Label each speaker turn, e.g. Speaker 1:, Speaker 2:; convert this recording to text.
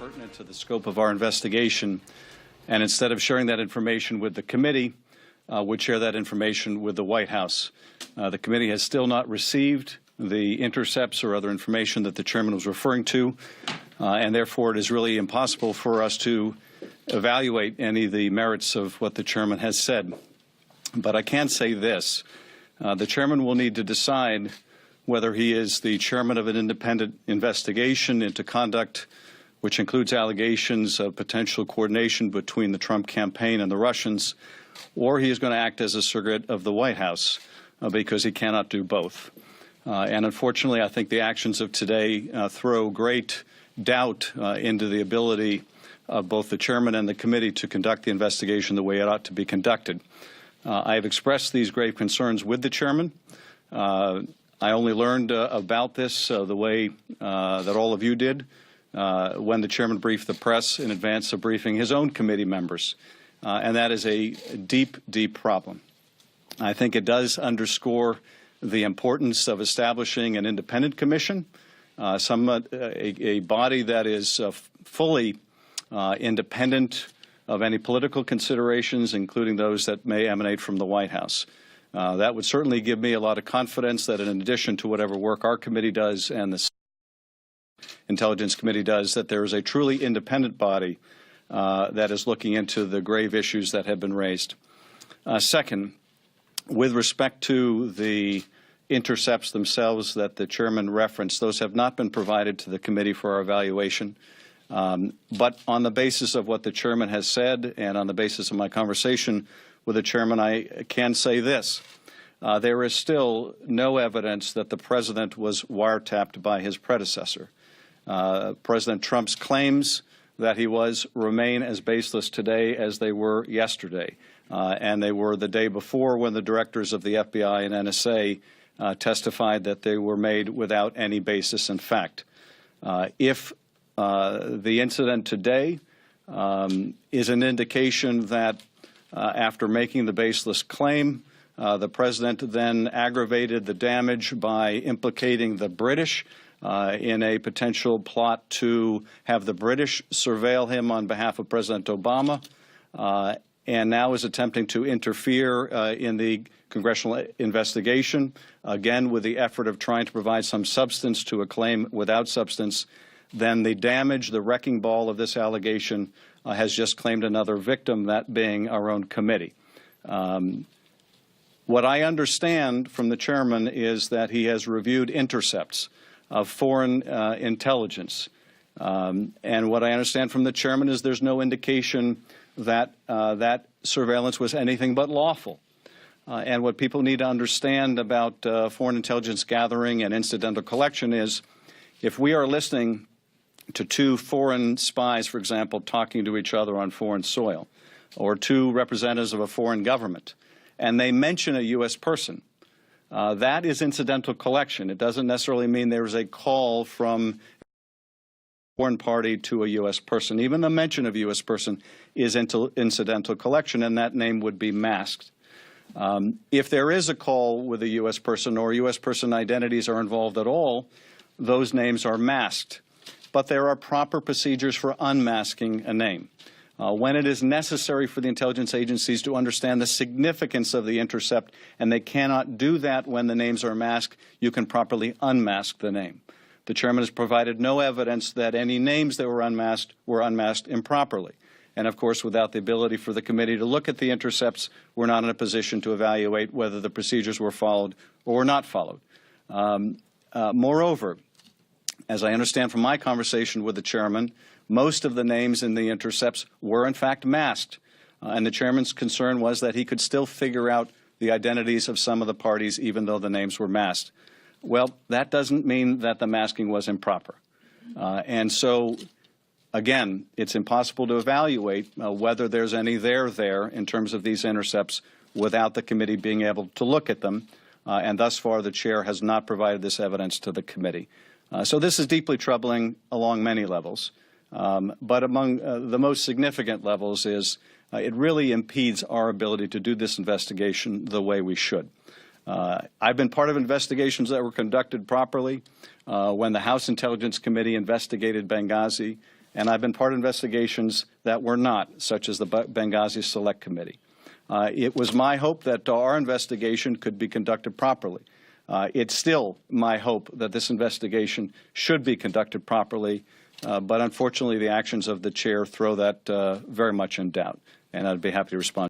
Speaker 1: pertinent to the scope of our investigation, and instead of sharing that information with the committee, would share that information with the White House. The committee has still not received the intercepts or other information that the chairman was referring to, and therefore it is really impossible for us to evaluate any of the merits of what the chairman has said. But I can say this. The chairman will need to decide whether he is the chairman of an independent investigation into conduct which includes allegations of potential coordination between the Trump campaign and the Russians, or he is going to act as a surrogate of the White House because he cannot do both. And unfortunately, I think the actions of today throw great doubt into the ability of both the chairman and the committee to conduct the investigation the way it ought to be conducted. I have expressed these grave concerns with the chairman. I only learned about this the way that all of you did when the chairman briefed the press in advance of briefing his own committee members. And that is a deep, deep problem. I think it does underscore the importance of establishing an independent commission, a body that is fully independent of any political considerations, including those that may emanate from the White House. That would certainly give me a lot of confidence that in addition to whatever work our committee does and the Intelligence Committee does, that there is a truly independent body that is looking into the grave issues that have been raised. Second, with respect to the intercepts themselves that the chairman referenced, those have not been provided to the committee for our evaluation. But on the basis of what the chairman has said and on the basis of my conversation with the chairman, I can say this. There is still no evidence that the president was wiretapped by his predecessor. President Trump's claims that he was remain as baseless today as they were yesterday. And they were the day before when the directors of the FBI and NSA testified that they were made without any basis in fact. If the incident today is an indication that after making the baseless claim, the president then aggravated the damage by implicating the British in a potential plot to have the British surveil him on behalf of President Obama, and now is attempting to interfere in the congressional investigation, again with the effort of trying to provide some substance to a claim without substance, then the damage, the wrecking ball of this allegation has just claimed another victim, that being our own committee. What I understand from the chairman is that he has reviewed intercepts of foreign intelligence. And what I understand from the chairman is there's no indication that that surveillance was anything but lawful. And what people need to understand about foreign intelligence gathering and incidental collection is if we are listening to two foreign spies, for example, talking to each other on foreign soil, or two representatives of a foreign government, and they mention a U.S. person, that is incidental collection. It doesn't necessarily mean there is a call from a foreign party to a U.S. person. Even the mention of a U.S. person is incidental collection, and that name would be masked. If there is a call with a U.S. person or U.S. person identities are involved at all, those names are masked. But there are proper procedures for unmasking a name. When it is necessary for the intelligence agencies to understand the significance of the intercept, and they cannot do that when the names are masked, you can properly unmask the name. The chairman has provided no evidence that any names that were unmasked improperly. And of course, without the ability for the committee to look at the intercepts, we're not in a position to evaluate whether the procedures were followed or were not followed. Moreover, as I understand from my conversation with the chairman, most of the names in the intercepts were in fact masked. And the chairman's concern was that he could still figure out the identities of some of the parties even though the names were masked. Well, that doesn't mean that the masking was improper. And so, again, it's impossible to evaluate whether there's any there in terms of these intercepts without the committee being able to look at them. And thus far, the chair has not provided this evidence to the committee. So this is deeply troubling along many levels. But among the most significant levels is it really impedes our ability to do this investigation the way we should. I've been part of investigations that were conducted properly when the House Intelligence Committee investigated Benghazi and I've been part of investigations that were not, such as the Benghazi Select Committee. It was my hope that our investigation could be conducted properly. It's still my hope that this investigation should be conducted properly, but unfortunately the actions of the chair throw that very much in doubt, and I'd be happy to respond.